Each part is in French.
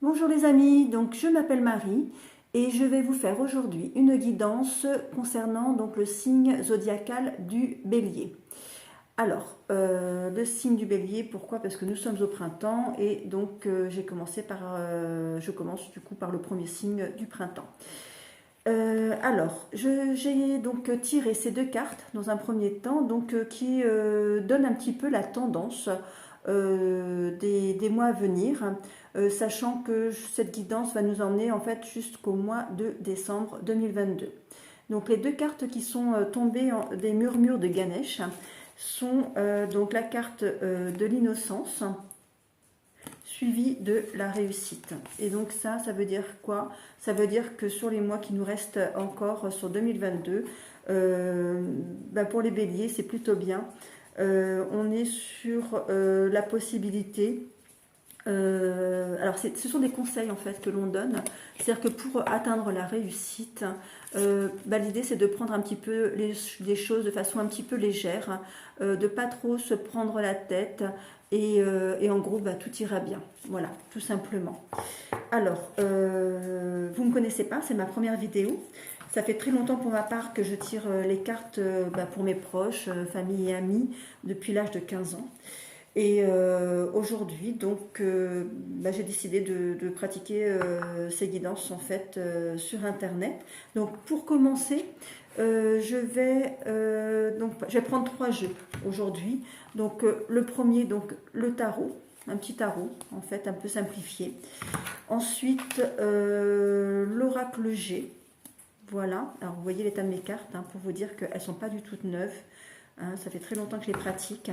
Bonjour les amis, donc je m'appelle Marie et je vais vous faire aujourd'hui une guidance concernant donc le signe zodiacal du Bélier. Alors, le signe du Bélier, pourquoi? Parce que nous sommes au printemps et donc je commence du coup par le premier signe du printemps. J'ai donc tiré ces deux cartes dans un premier temps, qui donnent un petit peu la tendance des mois à venir, sachant que cette guidance va nous emmener en fait jusqu'au mois de décembre 2022. Donc les deux cartes qui sont tombées des murmures de Ganesh sont donc la carte de l'innocence suivi de la réussite. Et donc ça veut dire quoi? Ça veut dire que sur les mois qui nous restent encore sur 2022, pour les béliers, c'est plutôt bien. On est sur la possibilité. Ce sont des conseils en fait que l'on donne. C'est-à-dire que pour atteindre la réussite, l'idée c'est de prendre un petit peu les choses de façon un petit peu légère, de pas trop se prendre la tête et en gros tout ira bien. Voilà, tout simplement. Alors, vous me connaissez pas, c'est ma première vidéo. Ça fait très longtemps pour ma part que je tire les cartes pour mes proches, famille et amis depuis l'âge de 15 ans. Et aujourd'hui, j'ai décidé de pratiquer ces guidances en fait sur Internet. Donc, pour commencer, je vais prendre trois jeux aujourd'hui. Donc, le premier, donc le tarot, un petit tarot en fait un peu simplifié. Ensuite, l'oracle G. Voilà. Alors, vous voyez l'état de mes cartes pour vous dire qu'elles sont pas du tout neuves. Ça fait très longtemps que je les pratique.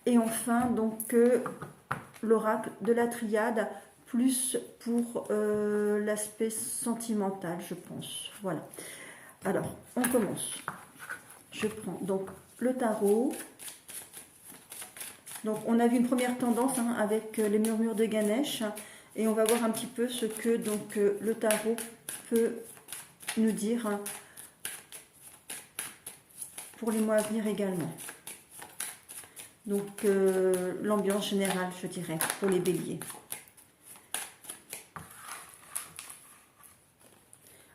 Et enfin, l'oracle de la triade, plus pour l'aspect sentimental, je pense. Voilà. Alors, on commence. Je prends donc le tarot. Donc, on a vu une première tendance avec les murmures de Ganesh. Et on va voir un petit peu ce que le tarot peut nous dire pour les mois à venir également. Donc, l'ambiance générale, je dirais, pour les béliers.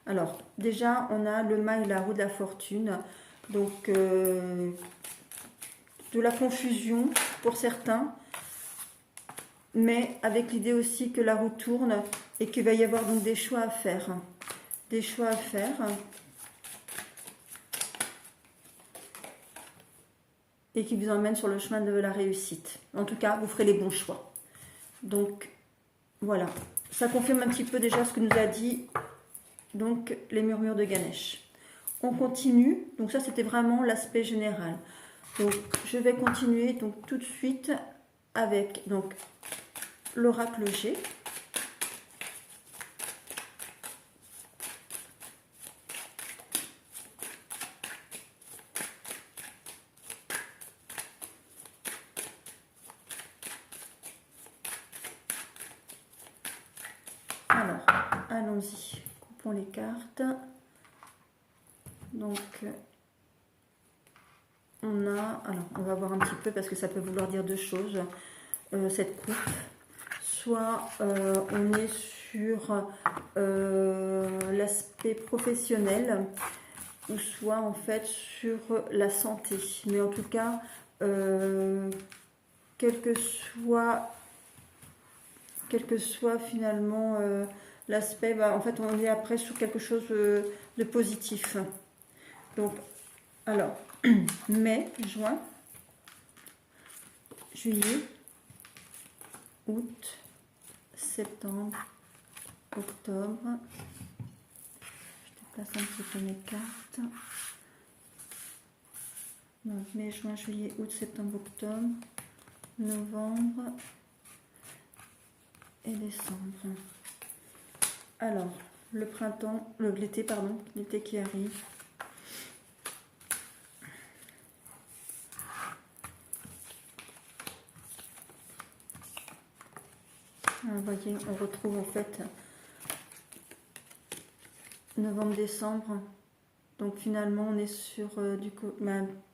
Alors, déjà, on a le mât et la roue de la fortune. Donc, de la confusion pour certains, mais avec l'idée aussi que la roue tourne et qu'il va y avoir donc des choix à faire. Des choix à faire. Et qui vous emmène sur le chemin de la réussite. En tout cas, vous ferez les bons choix. Donc, voilà. Ça confirme un petit peu déjà ce que nous a dit donc les murmures de Ganesh. On continue. Donc ça, c'était vraiment l'aspect général. Donc, je vais continuer donc tout de suite avec donc l'oracle G. Alors, allons-y. Coupons les cartes. Donc, on va voir un petit peu parce que ça peut vouloir dire deux choses. Cette coupe, soit on est sur l'aspect professionnel, ou soit en fait sur la santé. Mais en tout cas, quel que soit finalement l'aspect, en fait on est après sur quelque chose de positif. Donc, alors, mai, juin, juillet, août, septembre, octobre. Je déplace un petit peu mes cartes. Donc, mai, juin, juillet, août, septembre, octobre, novembre et décembre. Alors, l'été qui arrive. Vous voyez, on retrouve en fait novembre-décembre. Donc finalement, on est sur du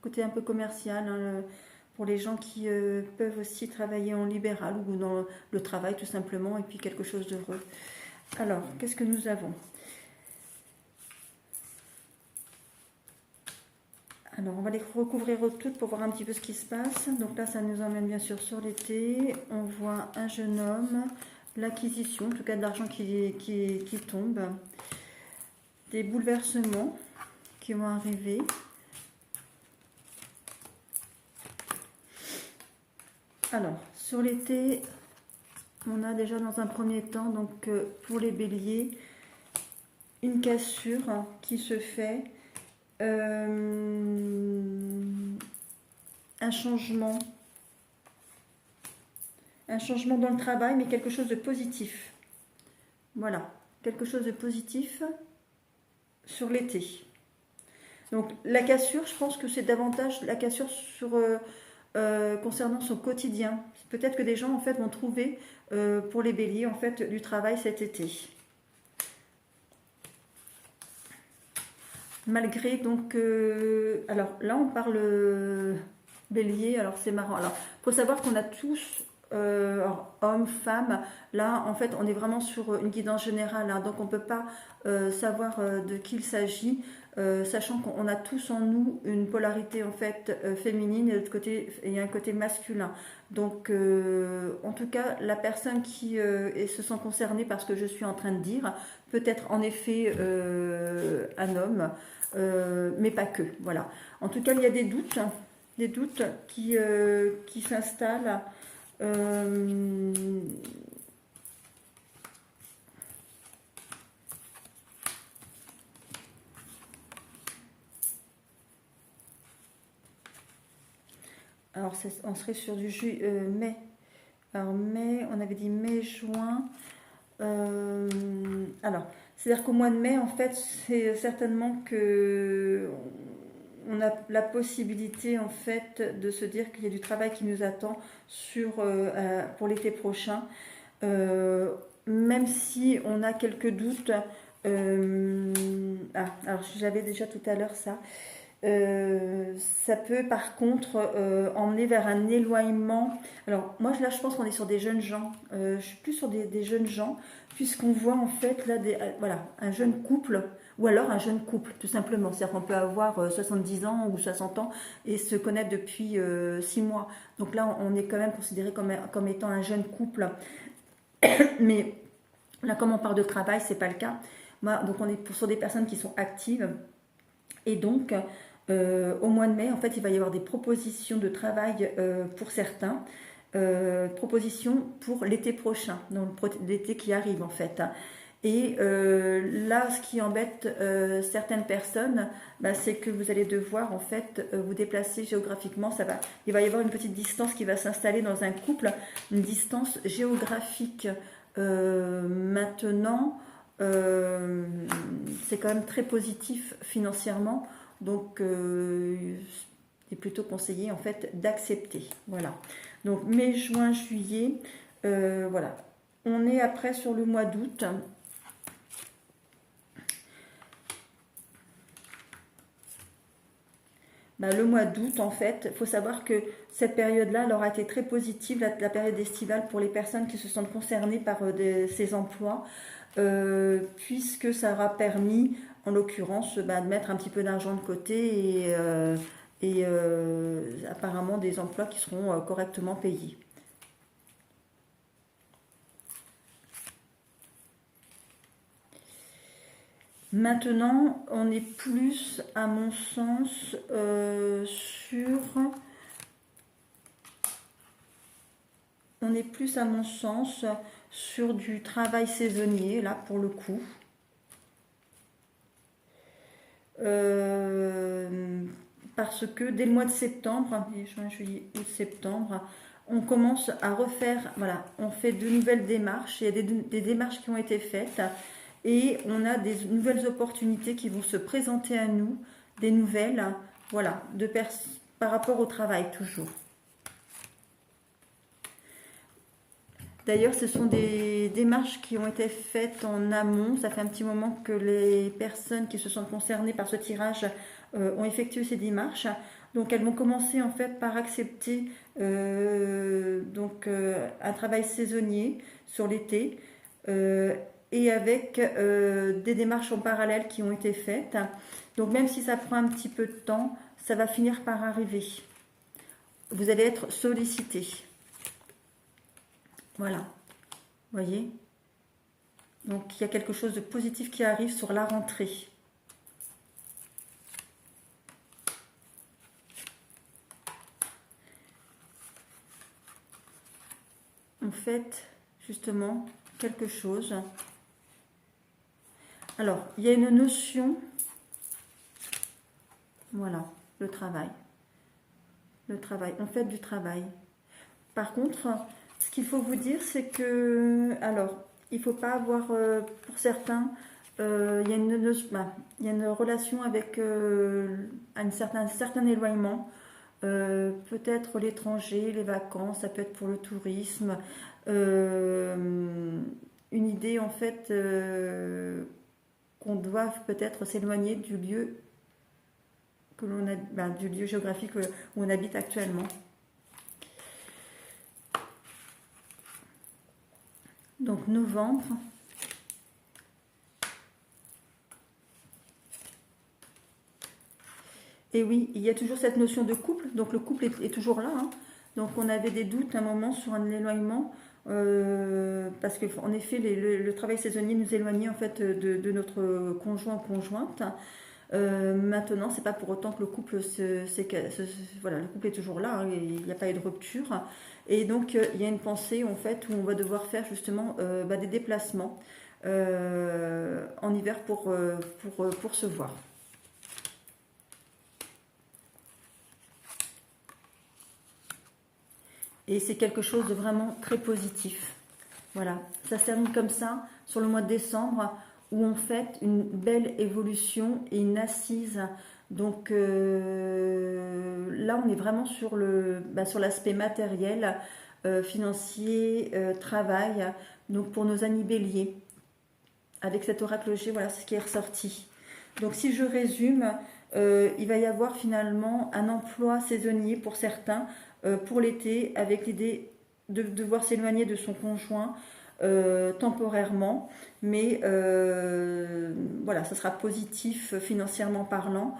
côté un peu commercial. pour les gens qui peuvent aussi travailler en libéral ou dans le travail tout simplement, et puis quelque chose d'heureux. Alors, qu'est-ce que nous avons? Alors, on va les recouvrir toutes pour voir un petit peu ce qui se passe. Donc là, ça nous emmène bien sûr sur l'été. On voit un jeune homme, l'acquisition, en tout cas de l'argent qui tombe, des bouleversements qui vont arriver. Alors, sur l'été, on a déjà dans un premier temps, donc pour les béliers, une cassure qui se fait. Un changement dans le travail, mais quelque chose de positif. Voilà, quelque chose de positif sur l'été. Donc la cassure, je pense que c'est davantage la cassure sur concernant son quotidien. Peut-être que des gens en fait vont trouver pour les béliers en fait du travail cet été. Malgré donc, alors là on parle bélier, alors c'est marrant. Alors il faut savoir qu'on a tous, hommes, femmes, là en fait on est vraiment sur une guidance générale, hein, donc on ne peut pas savoir de qui il s'agit, sachant qu'on a tous en nous une polarité en fait féminine et de l'autre côté il y a un côté masculin. Donc en tout cas la personne qui se sent concernée par ce que je suis en train de dire peut être en effet un homme. Mais pas que, voilà. En tout cas, il y a des doutes qui s'installent. Alors, on serait sur du mai. Alors, mai, on avait dit mai, juin. Alors, c'est-à-dire qu'au mois de mai, en fait, c'est certainement que on a la possibilité, en fait, de se dire qu'il y a du travail qui nous attend pour l'été prochain. Même si on a quelques doutes. Alors, j'avais déjà tout à l'heure ça. Ça peut par contre emmener vers un éloignement. Alors moi là je pense qu'on est sur des jeunes gens, je suis plus sur des jeunes gens, puisqu'on voit en fait là voilà, un jeune couple, ou alors un jeune couple tout simplement, c'est-à-dire qu'on peut avoir 70 ans ou 60 ans et se connaître depuis 6 mois, donc là on est quand même considéré comme étant un jeune couple. Mais là comme on parle de travail, c'est pas le cas. Donc on est sur des personnes qui sont actives. Et donc, au mois de mai, en fait, il va y avoir des propositions de travail pour certains, propositions pour l'été prochain, donc l'été qui arrive en fait. Et là, ce qui embête certaines personnes, c'est que vous allez devoir en fait vous déplacer géographiquement. Il va y avoir une petite distance qui va s'installer dans un couple, une distance géographique. Maintenant, c'est quand même très positif financièrement, donc il est plutôt conseillé en fait d'accepter. Voilà. Donc mai, juin, juillet, voilà. On est après sur le mois d'août. Le mois d'août, en fait, il faut savoir que cette période-là, elle aura été très positive, la période estivale, pour les personnes qui se sentent concernées par ces emplois, puisque ça aura permis, en l'occurrence, de mettre un petit peu d'argent de côté et apparemment des emplois qui seront correctement payés. Maintenant, on est plus, à mon sens, sur du travail saisonnier, là, pour le coup. Parce que dès le mois de septembre, juin, juillet, août, septembre, on commence à refaire, voilà, on fait de nouvelles démarches, il y a des démarches qui ont été faites, et on a des nouvelles opportunités qui vont se présenter à nous, des nouvelles, voilà, par rapport au travail toujours. D'ailleurs, ce sont des démarches qui ont été faites en amont. Ça fait un petit moment que les personnes qui se sont concernées par ce tirage ont effectué ces démarches. Donc elles vont commencer en fait par accepter un travail saisonnier sur l'été et avec des démarches en parallèle qui ont été faites. Donc même si ça prend un petit peu de temps, ça va finir par arriver. Vous allez être sollicité. Voilà, vous voyez. Donc il y a quelque chose de positif qui arrive sur la rentrée. En fait, justement, quelque chose. Alors, il y a une notion, voilà, le travail. Le travail, on fait du travail. Par contre, ce qu'il faut vous dire, c'est que, alors, il ne faut pas avoir, pour certains, il y a une relation avec un certain éloignement. Peut-être l'étranger, les vacances, ça peut être pour le tourisme. Une idée en fait qu'on doit peut-être s'éloigner du lieu que l'on a, du lieu géographique où on habite actuellement. Donc novembre. Et oui, il y a toujours cette notion de couple. Donc le couple est toujours là. Hein. Donc on avait des doutes à un moment sur un éloignement. Parce qu'en effet, le travail saisonnier nous éloignait en fait de notre conjoint ou conjointe. Maintenant, c'est pas pour autant que le couple voilà, le couple est toujours là, hein, il n'y a pas eu de rupture. Et donc, il y a une pensée en fait où on va devoir faire justement des déplacements en hiver pour se voir. Et c'est quelque chose de vraiment très positif. Voilà, ça se termine comme ça sur le mois de décembre où on fait une belle évolution et une assise. Donc là, on est vraiment sur l'aspect matériel, financier, travail. Donc pour nos amis béliers, avec cet oracle G, voilà ce qui est ressorti. Donc si je résume, il va y avoir finalement un emploi saisonnier pour certains pour l'été, avec l'idée de devoir s'éloigner de son conjoint temporairement, mais voilà, ça sera positif financièrement parlant.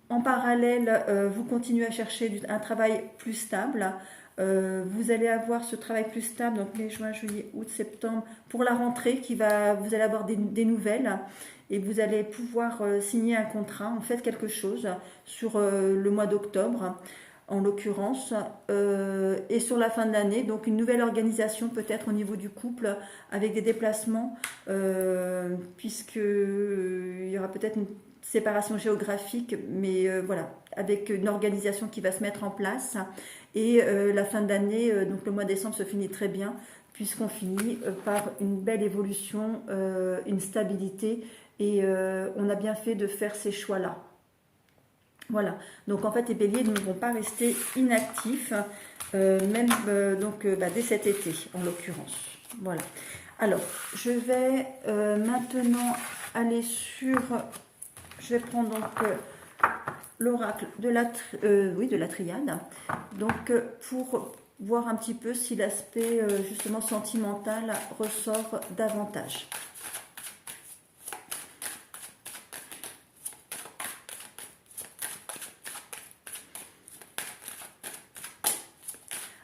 En parallèle, vous continuez à chercher un travail plus stable. Vous allez avoir ce travail plus stable, donc mai, juin, juillet, août, septembre, pour la rentrée, vous allez avoir des nouvelles et vous allez pouvoir signer un contrat, en fait quelque chose sur le mois d'octobre en l'occurrence, et sur la fin de l'année, donc une nouvelle organisation peut-être au niveau du couple avec des déplacements, puisqu'il y aura peut-être une séparation géographique, mais voilà, avec une organisation qui va se mettre en place. Et la fin de l'année, donc le mois de décembre se finit très bien, puisqu'on finit par une belle évolution, une stabilité, et on a bien fait de faire ces choix-là. Voilà, donc en fait les béliers ne vont pas rester inactifs, même dès cet été en l'occurrence. Voilà. Alors, je vais maintenant aller sur... Je vais prendre donc l'oracle de la triade. Donc pour voir un petit peu si l'aspect justement sentimental ressort davantage.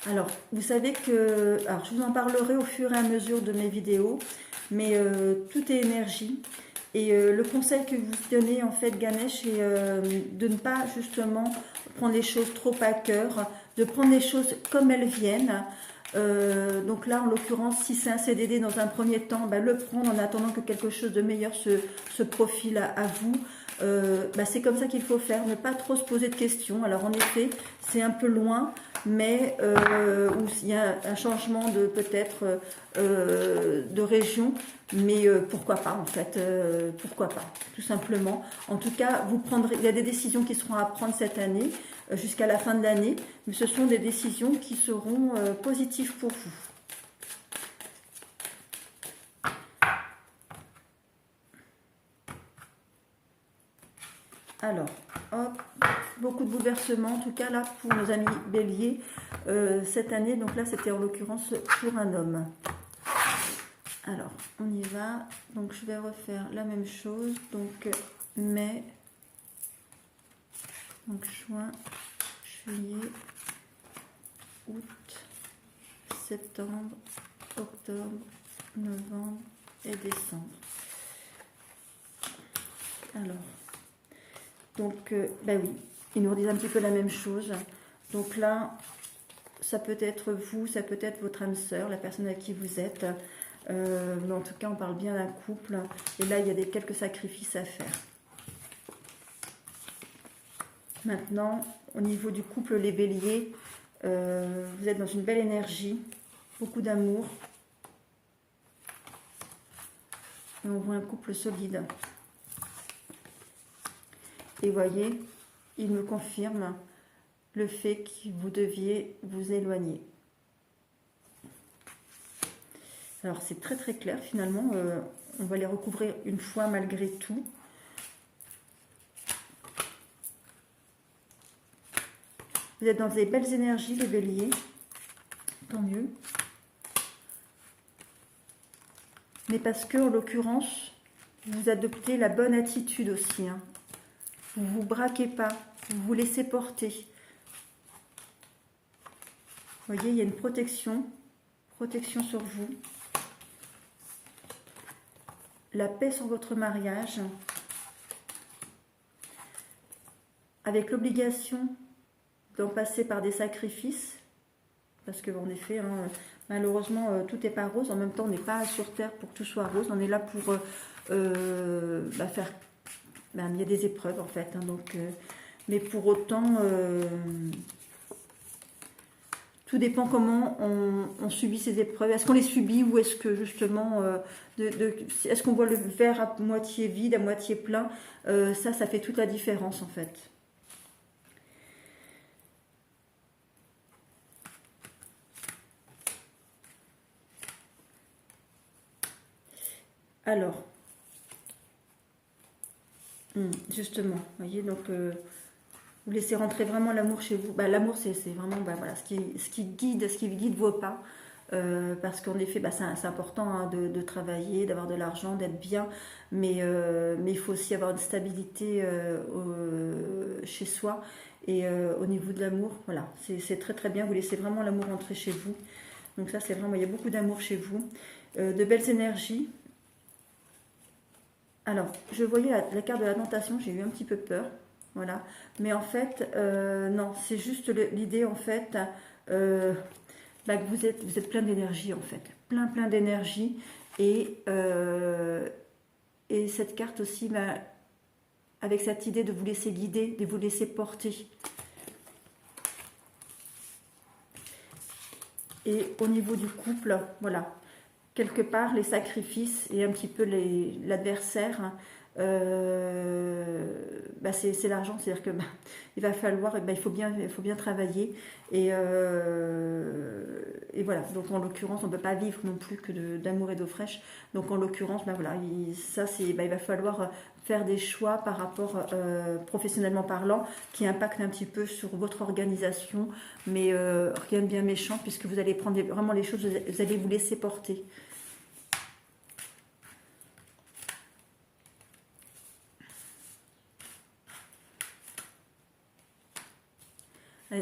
Alors, vous savez que... Alors, je vous en parlerai au fur et à mesure de mes vidéos, mais tout est énergie. Et le conseil que vous donnez, en fait, Ganesh, est de ne pas, justement, prendre les choses trop à cœur, de prendre les choses comme elles viennent. Donc là, en l'occurrence, si c'est un CDD dans un premier temps, le prendre en attendant que quelque chose de meilleur se profile à vous. C'est comme ça qu'il faut faire, ne pas trop se poser de questions. Alors en effet, c'est un peu loin, mais où il y a un changement de peut-être de région, mais pourquoi pas en fait, pourquoi pas, tout simplement. En tout cas, il y a des décisions qui seront à prendre cette année, jusqu'à la fin de l'année, mais ce sont des décisions qui seront positives pour vous. Alors, hop, beaucoup de bouleversements, en tout cas là pour nos amis béliers cette année. Donc là c'était en l'occurrence pour un homme. Alors on y va, donc je vais refaire la même chose, donc mai, donc juin, juillet, août, septembre, octobre, novembre et décembre. Alors, donc, bah oui, ils nous redisent un petit peu la même chose. Donc là, ça peut être vous, ça peut être votre âme sœur, la personne avec qui vous êtes. Mais en tout cas, on parle bien d'un couple. Et là, il y a quelques sacrifices à faire. Maintenant, au niveau du couple, les béliers, vous êtes dans une belle énergie, beaucoup d'amour. Et on voit un couple solide. Et voyez, il me confirme le fait que vous deviez vous éloigner. Alors c'est très très clair finalement, on va les recouvrir une fois malgré tout. Vous êtes dans des belles énergies les béliers, tant mieux. Mais parce que en l'occurrence, vous adoptez la bonne attitude aussi, hein. Vous ne vous braquez pas, vous vous laissez porter. Vous voyez, il y a une protection sur vous. La paix sur votre mariage, avec l'obligation d'en passer par des sacrifices, parce que en effet, hein, malheureusement, tout n'est pas rose. En même temps, on n'est pas sur Terre pour que tout soit rose. On est là pour faire... il y a des épreuves en fait, hein, donc, mais pour autant, tout dépend comment on subit ces épreuves. Est-ce qu'on les subit ou est-ce que justement, est-ce qu'on voit le verre à moitié vide, à moitié plein? Ça fait toute la différence en fait. Alors, justement, vous voyez, donc vous laissez rentrer vraiment l'amour chez vous. L'amour, c'est vraiment voilà, ce qui guide vos pas. Parce qu'en effet, c'est important, hein, de travailler, d'avoir de l'argent, d'être bien, mais il faut aussi avoir une stabilité chez soi. Et au niveau de l'amour, voilà, c'est très très bien. Vous laissez vraiment l'amour rentrer chez vous. Donc ça, c'est vraiment, il y a beaucoup d'amour chez vous. De belles énergies. Alors, je voyais la carte de la tentation, j'ai eu un petit peu peur, voilà. Mais en fait, non, c'est juste l'idée, en fait, que vous êtes plein d'énergie, en fait. Plein d'énergie. Et cette carte aussi, avec cette idée de vous laisser guider, de vous laisser porter. Et au niveau du couple, voilà. Quelque part, les sacrifices et un petit peu l'adversaire, hein, c'est l'argent. C'est-à-dire que il va falloir, il faut bien travailler. Et voilà. Donc en l'occurrence, on ne peut pas vivre non plus que d'amour et d'eau fraîche. Donc en l'occurrence, voilà, il va falloir faire des choix par rapport, professionnellement parlant, qui impactent un petit peu sur votre organisation, mais rien de bien méchant, puisque vous allez prendre vraiment les choses, vous allez vous laisser porter.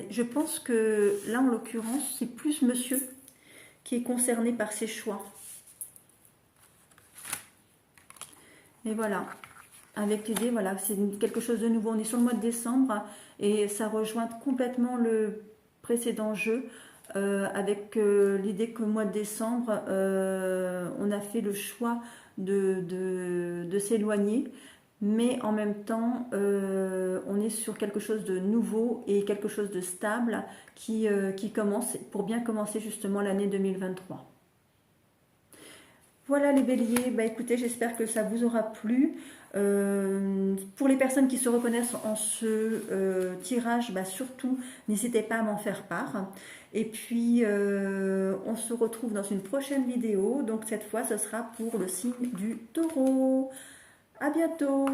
Je pense que là, en l'occurrence, c'est plus monsieur qui est concerné par ses choix. Et voilà, avec l'idée, voilà, c'est quelque chose de nouveau. On est sur le mois de décembre et ça rejoint complètement le précédent jeu, avec l'idée qu'au mois de décembre, on a fait le choix de s'éloigner. Mais en même temps, on est sur quelque chose de nouveau et quelque chose de stable qui commence, pour bien commencer justement l'année 2023. Voilà les béliers, écoutez, j'espère que ça vous aura plu. Pour les personnes qui se reconnaissent en ce tirage, surtout, n'hésitez pas à m'en faire part. Et puis, on se retrouve dans une prochaine vidéo. Donc cette fois, ce sera pour le signe du Taureau. À bientôt!